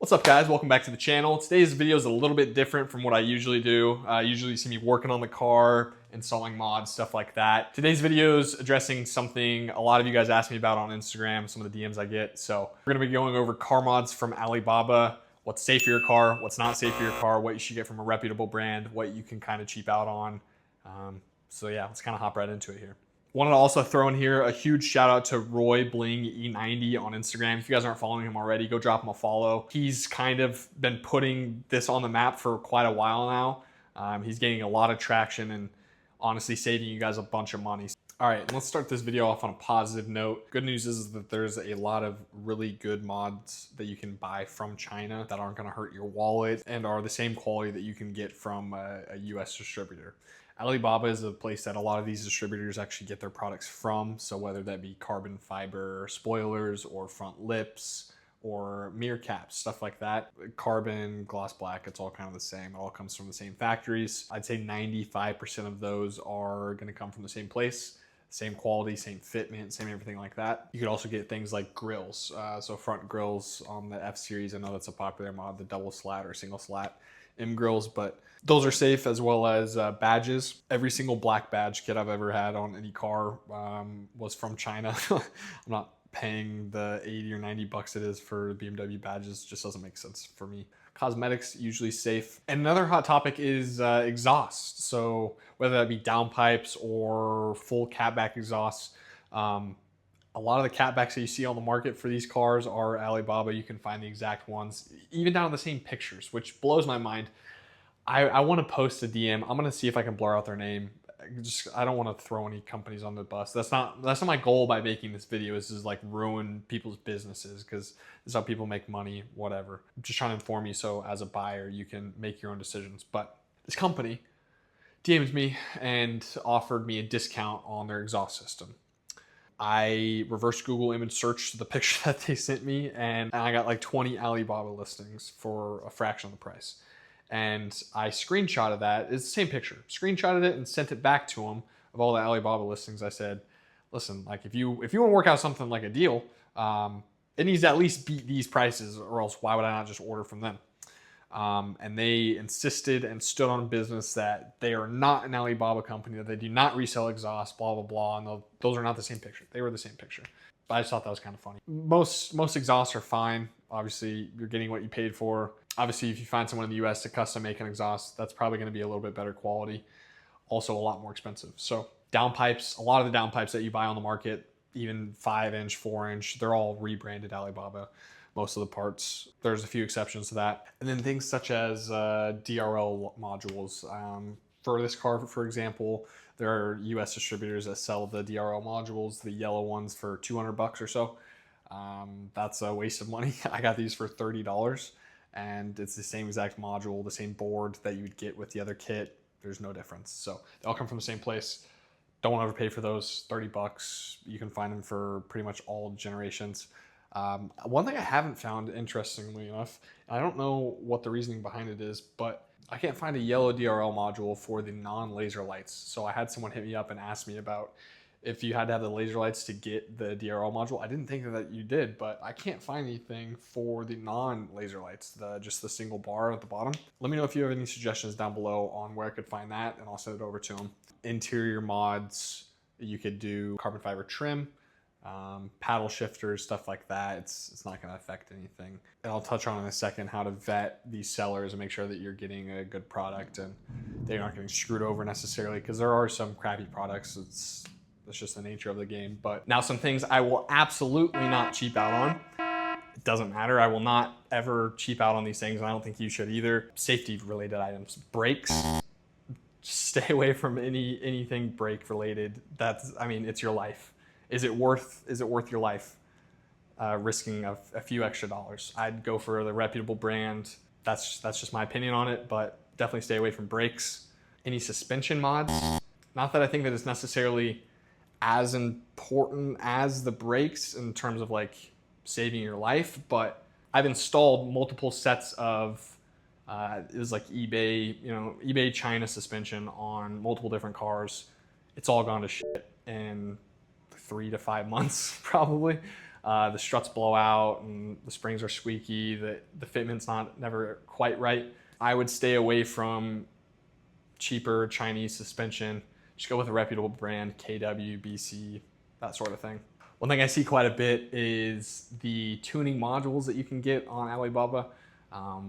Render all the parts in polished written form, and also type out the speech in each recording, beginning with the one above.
What's up, guys? Welcome back to the channel. Today's video is a little bit different from what I usually do. Usually you see me working on the car, installing mods, stuff like that. Today's video is addressing something a lot of you guys ask me about on Instagram, some of the DMs I get. So we're gonna be going over car mods from Alibaba, what's safe for your car, what's not safe for your car, what you should get from a reputable brand, what you can kind of cheap out on. So yeah, let's kind of hop right into it here. Wanted to also throw in here a huge shout out to Roy Bling E90 on Instagram. If you guys aren't following him already, go drop him a follow. He's kind of been putting this on the map for quite a while now. He's gaining a lot of traction and honestly saving you guys a bunch of money. All right, let's start this video off on a positive note. Good news is that there's a lot of really good mods that you can buy from China that aren't gonna hurt your wallet and are the same quality that you can get from a US distributor. Alibaba is a place that a lot of these distributors actually get their products from. So whether that be carbon fiber spoilers or front lips or mirror caps, stuff like that, carbon, gloss black, it's all kind of the same. It all comes from the same factories. I'd say 95% of those are going to come from the same place, same quality, same fitment, same everything like that. You could also get things like grills. So front grills on the F series, I know that's a popular mod, the double slat or single slat M grills, but those are safe, as well as badges. Every single black badge kit I've ever had on any car was from China. I'm not paying the 80 or 90 bucks it is for BMW badges. Just doesn't make sense for me. Cosmetics, usually safe. And another hot topic is exhaust. So whether that be downpipes or full catback exhausts, a lot of the catbacks that you see on the market for these cars are Alibaba. You can find the exact ones, even down to the same pictures, which blows my mind. I want to post a DM. I'm going to see if I can blur out their name. I don't want to throw any companies on the bus. That's not my goal by making this video, is like ruin people's businesses, because this is how people make money, whatever. I'm just trying to inform you so as a buyer, you can make your own decisions. But this company DM'd me and offered me a discount on their exhaust system. I reverse Google image searched the picture that they sent me, and I got like 20 Alibaba listings for a fraction of the price. And I screenshotted that. It's the same picture. Screenshotted it and sent it back to them of all the Alibaba listings. I said, listen, like if you want to work out something like a deal, it needs to at least beat these prices, or else why would I not just order from them? And they insisted and stood on business that they are not an Alibaba company, that they do not resell exhaust, blah, blah, blah. And those are not the same picture. They were the same picture. But I just thought that was kind of funny. Most exhausts are fine. Obviously, you're getting what you paid for. Obviously, if you find someone in the US to custom make an exhaust, that's probably going to be a little bit better quality. Also a lot more expensive. So downpipes, a lot of the downpipes that you buy on the market, even 5-inch, 4-inch, they're all rebranded Alibaba. Most of the parts. There's a few exceptions to that. And then things such as DRL modules. For this car, for example, there are US distributors that sell the DRL modules, the yellow ones, for 200 bucks or so. That's a waste of money. I got these for $30, and it's the same exact module, the same board that you would get with the other kit. There's no difference. So they all come from the same place. Don't want to overpay for those. 30 bucks. You can find them for pretty much all generations. One thing I haven't found, interestingly enough, I don't know what the reasoning behind it is, but I can't find a yellow DRL module for the non-laser lights. So I had someone hit me up and ask me about if you had to have the laser lights to get the DRL module. I didn't think that you did, but I can't find anything for the non-laser lights, just the single bar at the bottom. Let me know if you have any suggestions down below on where I could find that, and I'll send it over to them. Interior mods, you could do carbon fiber trim, paddle shifters, stuff like that. It's not going to affect anything. And I'll touch on in a second how to vet these sellers and make sure that you're getting a good product and they're not getting screwed over necessarily, because there are some crappy products. That's just the nature of the game. But now some things I will absolutely not cheap out on. It doesn't matter. I will not ever cheap out on these things, and I don't think you should either. Safety related items, brakes. Stay away from anything brake related. It's your life. Is it worth your life risking a few extra dollars? I'd go for the reputable brand. That's just my opinion on it, but definitely stay away from brakes. Any suspension mods? Not that I think that it's necessarily as important as the brakes in terms of like saving your life, but I've installed multiple sets of it was like eBay China suspension on multiple different cars. It's all gone to shit in 3 to 5 months probably. The struts blow out and the springs are squeaky. The fitment's never quite right. I would stay away from cheaper Chinese suspension. Just go with a reputable brand, KW, BC, that sort of thing. One thing I see quite a bit is the tuning modules that you can get on Alibaba.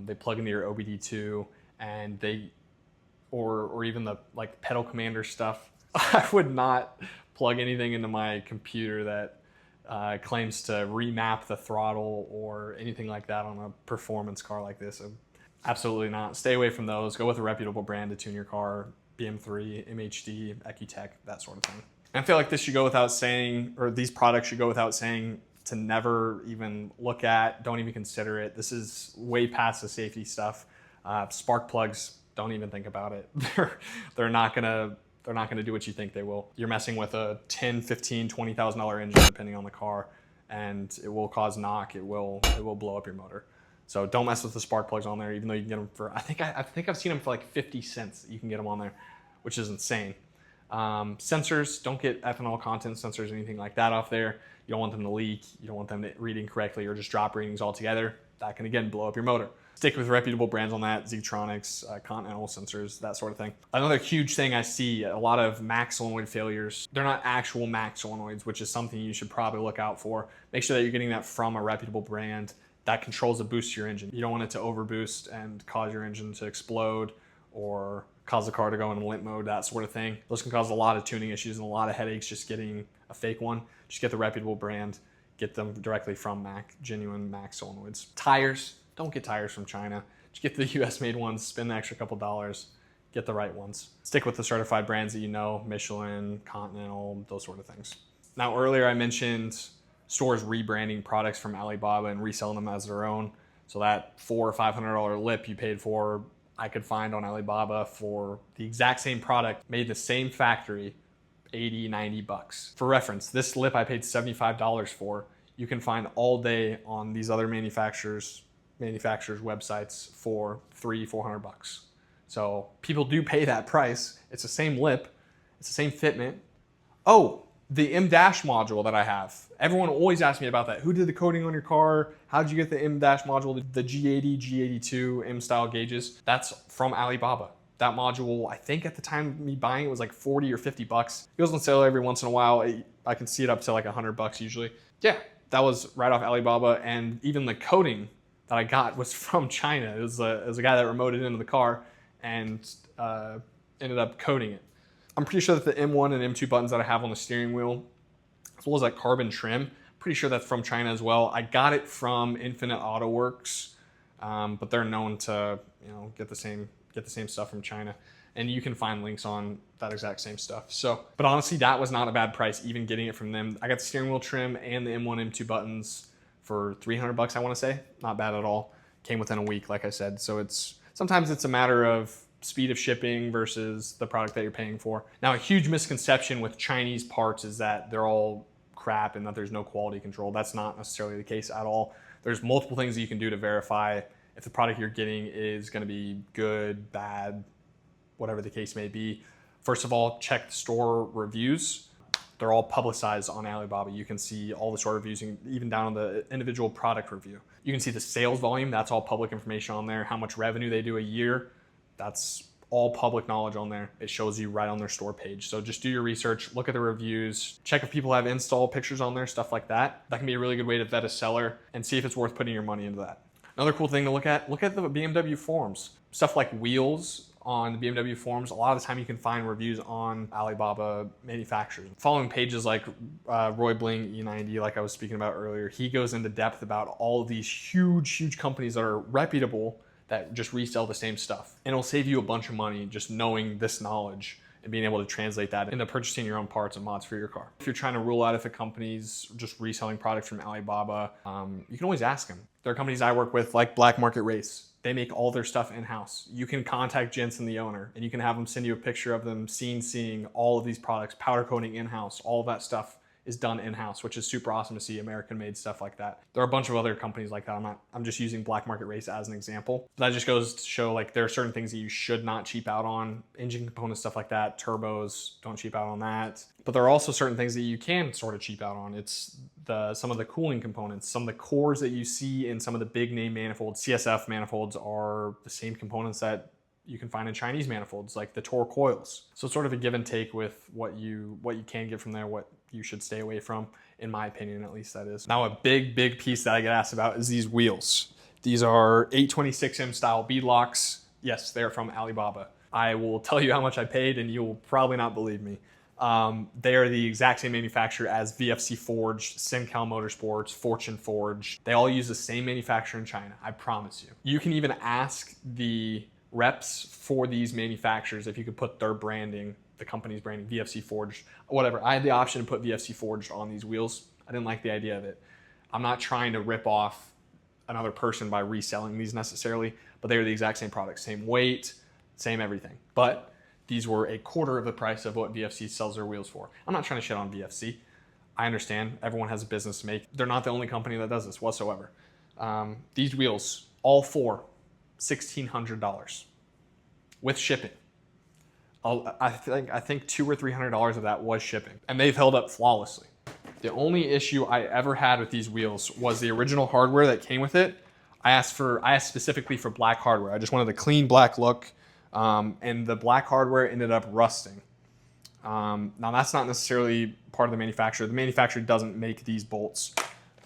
They plug into your OBD2 and or even the like pedal commander stuff. I would not plug anything into my computer that claims to remap the throttle or anything like that on a performance car like this. Absolutely not. Stay away from those. Go with a reputable brand to tune your car. BM3, MHD, Ecutech, that sort of thing. And I feel like this should go without saying, or these products should go without saying, to never even look at, don't even consider it. This is way past the safety stuff. Spark plugs, don't even think about it. They're not gonna do what you think they will. You're messing with a $10, $15, $20,000 engine depending on the car, and it will cause knock. It will blow up your motor. So don't mess with the spark plugs on there, even though you can get them for, I think I've seen them for like 50 cents. You can get them on there, which is insane. Sensors, don't get ethanol content sensors or anything like that off there. You don't want them to leak. You don't want them to read incorrectly or just drop readings altogether. That can, again, blow up your motor. Stick with reputable brands on that, Ztronics, Continental sensors, that sort of thing. Another huge thing I see, a lot of max solenoid failures. They're not actual max solenoids, which is something you should probably look out for. Make sure that you're getting that from a reputable brand that controls the boost to your engine. You don't want it to overboost and cause your engine to explode or cause the car to go in limp mode, that sort of thing. Those can cause a lot of tuning issues and a lot of headaches just getting a fake one. Just get the reputable brand, get them directly from genuine Max solenoids. Tires, don't get tires from China. Just get the US made ones, spend the extra couple dollars, get the right ones. Stick with the certified brands that you know, Michelin, Continental, those sort of things. Now earlier I mentioned stores rebranding products from Alibaba and reselling them as their own. So that $400 or $500 lip you paid for, I could find on Alibaba for the exact same product, made the same factory, 80, 90 bucks. For reference, this lip I paid $75 for, you can find all day on these other manufacturers' websites for $300, $400 bucks. So people do pay that price. It's the same lip, it's the same fitment. Oh, the M-Dash module that I have. Everyone always asks me about that. Who did the coating on your car? How did you get the M-Dash module, the G80, G82 M-style gauges? That's from Alibaba. That module, I think at the time of me buying it was like 40 or 50 bucks. It goes on sale every once in a while. I can see it up to like 100 bucks usually. Yeah, that was right off Alibaba. And even the coating that I got was from China. It was a guy that remoted into the car and ended up coating it. I'm pretty sure that the M1 and M2 buttons that I have on the steering wheel, as well as that carbon trim, pretty sure that's from China as well. I got it from Infinite Auto Works, but they're known to get the same stuff from China, and you can find links on that exact same stuff. So, but honestly, that was not a bad price, even getting it from them. I got the steering wheel trim and the M1, M2 buttons for 300 bucks. I want to say, not bad at all. Came within a week, like I said. So sometimes it's a matter of speed of shipping versus the product that you're paying for. Now, a huge misconception with Chinese parts is that they're all crap and that there's no quality control. That's not necessarily the case at all. There's multiple things that you can do to verify if the product you're getting is going to be good, bad, whatever the case may be. First of all, check the store reviews. They're all publicized on Alibaba. You can see all the store reviews, even down on the individual product review. You can see the sales volume. That's all public information on there. How much revenue they do a year. That's all public knowledge on there. It shows you right on their store page. So just do your research, look at the reviews, check if people have install pictures on there, stuff like that. That can be a really good way to vet a seller and see if it's worth putting your money into that. Another cool thing to look at the BMW forums. Stuff like wheels on the BMW forums. A lot of the time you can find reviews on Alibaba manufacturers. Following pages like Roy Bling E90, like I was speaking about earlier, he goes into depth about all of these huge companies that are reputable that just resell the same stuff. And it'll save you a bunch of money just knowing this knowledge and being able to translate that into purchasing your own parts and mods for your car. If you're trying to rule out if a company's just reselling products from Alibaba, you can always ask them. There are companies I work with like Black Market Race. They make all their stuff in-house. You can contact Jensen, the owner, and you can have them send you a picture of them seeing all of these products, powder coating in-house, all of that stuff is done in-house, which is super awesome to see, American-made stuff like that. There are a bunch of other companies like that. I'm just using Black Market Race as an example. But that just goes to show like there are certain things that you should not cheap out on. Engine components, stuff like that, turbos, don't cheap out on that. But there are also certain things that you can sort of cheap out on. some of the cooling components. Some of the cores that you see in some of the big name manifolds, CSF manifolds, are the same components that you can find in Chinese manifolds, like the torque coils. So it's sort of a give and take with what you can get from there, what you should stay away from, in my opinion, at least that is. Now, a big piece that I get asked about is these wheels. These are 826M style beadlocks. Yes, they're from Alibaba. I will tell you how much I paid and you'll probably not believe me. They are the exact same manufacturer as VFC Forged, Sincal Motorsports, Fortune Forged. They all use the same manufacturer in China, I promise you. You can even ask the reps for these manufacturers if you could put their branding, the company's branding, VFC Forged, whatever. I had the option to put VFC Forged on these wheels. I didn't like the idea of it. I'm not trying to rip off another person by reselling these necessarily, but they are the exact same product, same weight, same everything. But these were a quarter of the price of what VFC sells their wheels for. I'm not trying to shit on VFC. I understand everyone has a business to make. They're not the only company that does this whatsoever. These wheels, all four, $1,600 with shipping. I think $200 or $300 of that was shipping, and they've held up flawlessly. The only issue I ever had with these wheels was the original hardware that came with it. I asked specifically for black hardware. I just wanted a clean black look, and the black hardware ended up rusting. Now that's not necessarily part of the manufacturer. The manufacturer doesn't make these bolts,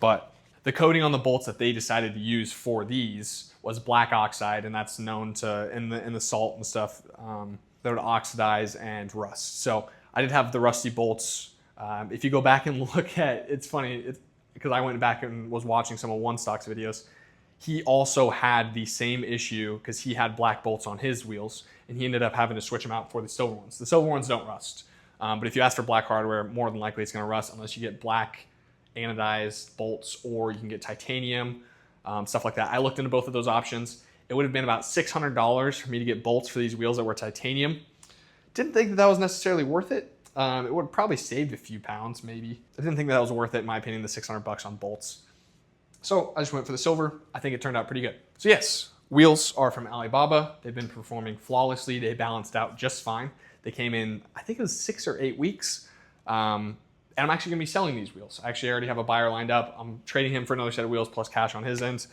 but the coating on the bolts that they decided to use for these was black oxide, and that's known to, in the salt and stuff, that would oxidize and rust. So I did have the rusty bolts. If you go back and look at, it's funny, because I went back and was watching some of One Stock's videos. He also had the same issue because he had black bolts on his wheels, and he ended up having to switch them out for the silver ones. The silver ones don't rust, but if you ask for black hardware, more than likely it's going to rust unless you get black anodized bolts, or you can get titanium, stuff like that. I looked into both of those options. It would have been about $600 for me to get bolts for these wheels that were titanium. Didn't think that was necessarily worth it. It would have probably saved a few pounds, maybe. I didn't think that was worth it, in my opinion, the $600 on bolts. So I just went for the silver. I think it turned out pretty good. So yes, wheels are from Alibaba. They've been performing flawlessly. They balanced out just fine. They came in, I think it was 6 or 8 weeks. And I'm actually gonna be selling these wheels. I already have a buyer lined up. I'm trading him for another set of wheels plus cash on his end.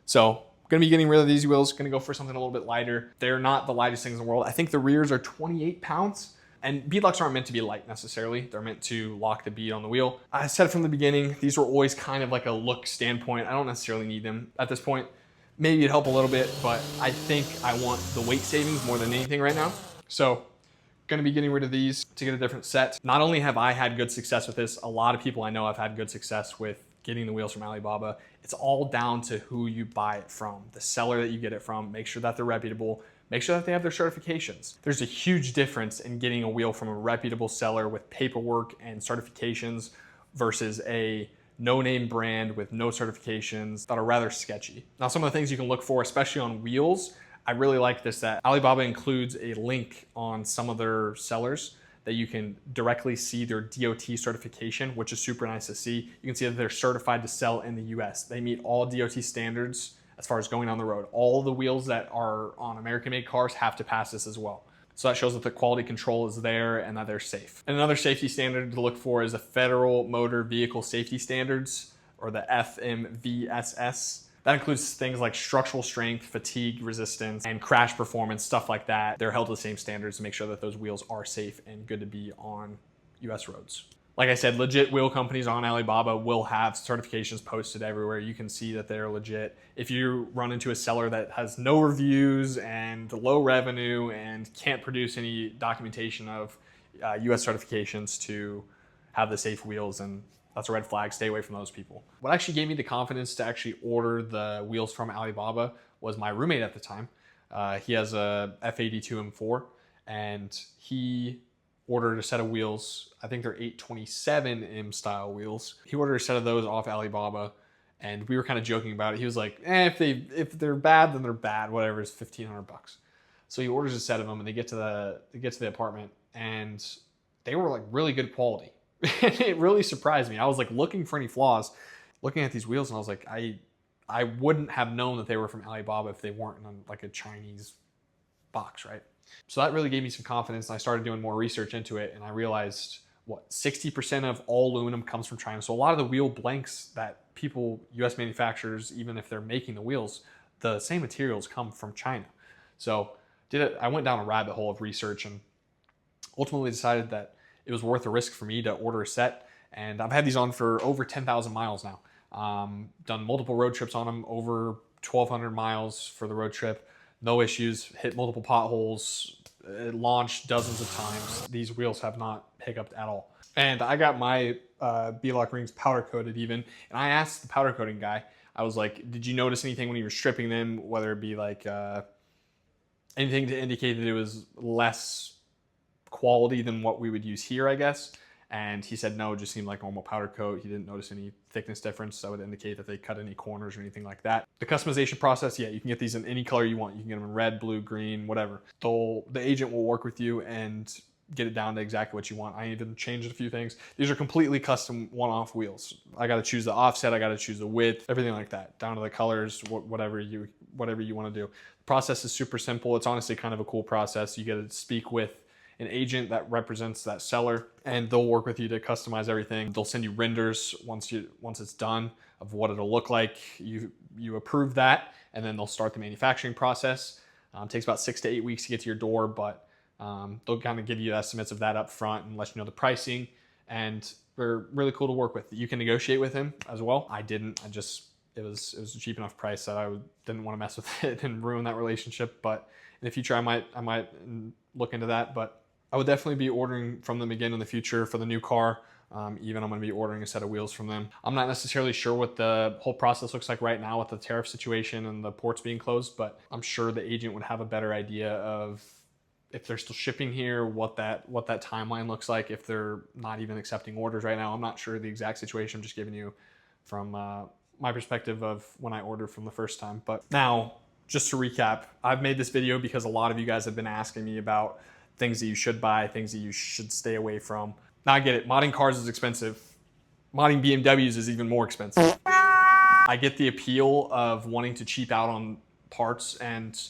So gonna be getting rid of these wheels. Gonna go for something a little bit lighter. They're not the lightest things in the world. I think the rears are 28 pounds. And beadlocks aren't meant to be light necessarily. They're meant to lock the bead on the wheel. I said from the beginning, these were always kind of like a look standpoint. I don't necessarily need them at this point. Maybe it'd help a little bit, but I think I want the weight savings more than anything right now. So gonna be getting rid of these to get a different set. Not only have I had good success with this, a lot of people I know have had good success with getting the wheels from Alibaba. It's all down to who you buy it from, the seller that you get it from. Make sure that they're reputable. Make sure that they have their certifications. There's a huge difference in getting a wheel from a reputable seller with paperwork and certifications versus a no-name brand with no certifications that are rather sketchy. Now, some of the things you can look for, especially on wheels, I really like this, that Alibaba includes a link on some of their sellers that you can directly see their DOT certification, which is super nice to see. You can see that they're certified to sell in the US. They meet all DOT standards as far as going on the road. All the wheels that are on American-made cars have to pass this as well. So that shows that the quality control is there and that they're safe. And another safety standard to look for is the Federal Motor Vehicle Safety Standards, or the FMVSS. That includes things like structural strength, fatigue resistance, and crash performance, stuff like that. They're held to the same standards to make sure that those wheels are safe and good to be on US roads. Like I said, legit wheel companies on Alibaba will have certifications posted everywhere. You can see that they're legit. If you run into a seller that has no reviews and low revenue and can't produce any documentation of US certifications to have the safe wheels, and that's a red flag. Stay away from those people. What actually gave me the confidence to actually order the wheels from Alibaba was my roommate at the time. He has a F82 M4, and he ordered a set of wheels. I think they're 827M style wheels. He ordered a set of those off Alibaba, and we were kind of joking about it. He was like, if they're bad, then they're bad. Whatever, it's $1,500. So he orders a set of them, and they get to the apartment, and they were like really good quality. It really surprised me. I was like looking for any flaws, looking at these wheels, and I was like, I wouldn't have known that they were from Alibaba if they weren't in like a Chinese box, right? So that really gave me some confidence, and I started doing more research into it, and I realized what, 60% of all aluminum comes from China. So a lot of the wheel blanks that people, US manufacturers, even if they're making the wheels, the same materials come from China. So I went down a rabbit hole of research and ultimately decided that it was worth the risk for me to order a set. And I've had these on for over 10,000 miles now. Done multiple road trips on them, over 1,200 miles for the road trip. No issues, hit multiple potholes, launched dozens of times. These wheels have not hiccuped at all. And I got my B-Lock rings powder coated even. And I asked the powder coating guy, I was like, did you notice anything when you were stripping them, whether it be like anything to indicate that it was less quality than what we would use here, I guess. And he said, no, it just seemed like normal powder coat. He didn't notice any thickness difference. That would indicate that they cut any corners or anything like that. The customization process, yeah, you can get these in any color you want. You can get them in red, blue, green, whatever. The agent will work with you and get it down to exactly what you want. I even changed a few things. These are completely custom one-off wheels. I got to choose the offset. I got to choose the width, everything like that, down to the colors, whatever you want to do. The process is super simple. It's honestly kind of a cool process. You get to speak with an agent that represents that seller, and they'll work with you to customize everything. They'll send you renders once it's done of what it'll look like. You approve that, and then they'll start the manufacturing process. It takes about 6 to 8 weeks to get to your door, but they'll kind of give you estimates of that up front and let you know the pricing, and they're really cool to work with. You can negotiate with him as well. I didn't. It was a cheap enough price that I didn't want to mess with it and ruin that relationship. But in the future, I might look into that. But I would definitely be ordering from them again in the future for the new car. Even I'm going to be ordering a set of wheels from them. I'm not necessarily sure what the whole process looks like right now with the tariff situation and the ports being closed, but I'm sure the agent would have a better idea of if they're still shipping here, what that timeline looks like, if they're not even accepting orders right now. I'm not sure the exact situation. I'm just giving you from my perspective of when I ordered from the first time. But now, just to recap, I've made this video because a lot of you guys have been asking me about things that you should buy, things that you should stay away from. Now I get it, modding cars is expensive. Modding BMWs is even more expensive. I get the appeal of wanting to cheap out on parts, and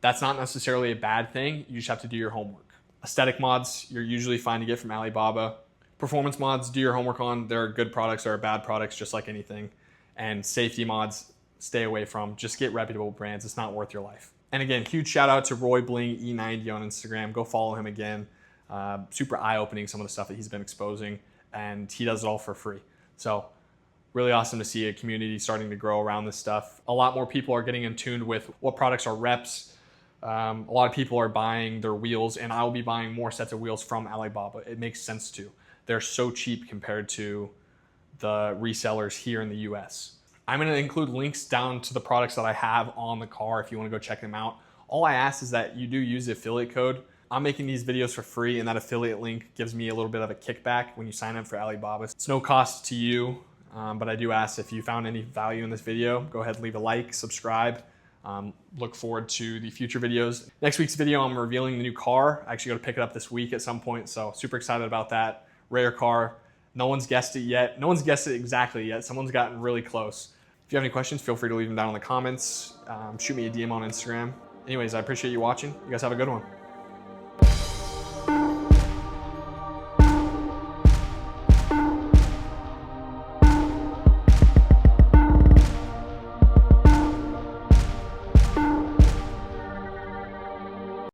that's not necessarily a bad thing. You just have to do your homework. Aesthetic mods, you're usually fine to get from Alibaba. Performance mods, do your homework on. There are good products, there are bad products, just like anything. And safety mods, stay away from. Just get reputable brands. It's not worth your life. And again, huge shout out to Roy Bling E90 on Instagram. Go follow him again. Super eye-opening, some of the stuff that he's been exposing, and he does it all for free. So really awesome to see a community starting to grow around this stuff. A lot more people are getting in tune with what products are reps. A lot of people are buying their wheels, and I will be buying more sets of wheels from Alibaba. It makes sense to. They're so cheap compared to the resellers here in the US. I'm going to include links down to the products that I have on the car if you want to go check them out. All I ask is that you do use the affiliate code. I'm making these videos for free, and that affiliate link gives me a little bit of a kickback when you sign up for Alibaba. It's no cost to you, but I do ask if you found any value in this video, go ahead and leave a like, subscribe. Look forward to the future videos. Next week's video, I'm revealing the new car. I actually got to pick it up this week at some point, so super excited about that. Rare car. No one's guessed it yet. No one's guessed it exactly yet. Someone's gotten really close. If you have any questions, feel free to leave them down in the comments. Shoot me a DM on Instagram. Anyways, I appreciate you watching. You guys have a good one.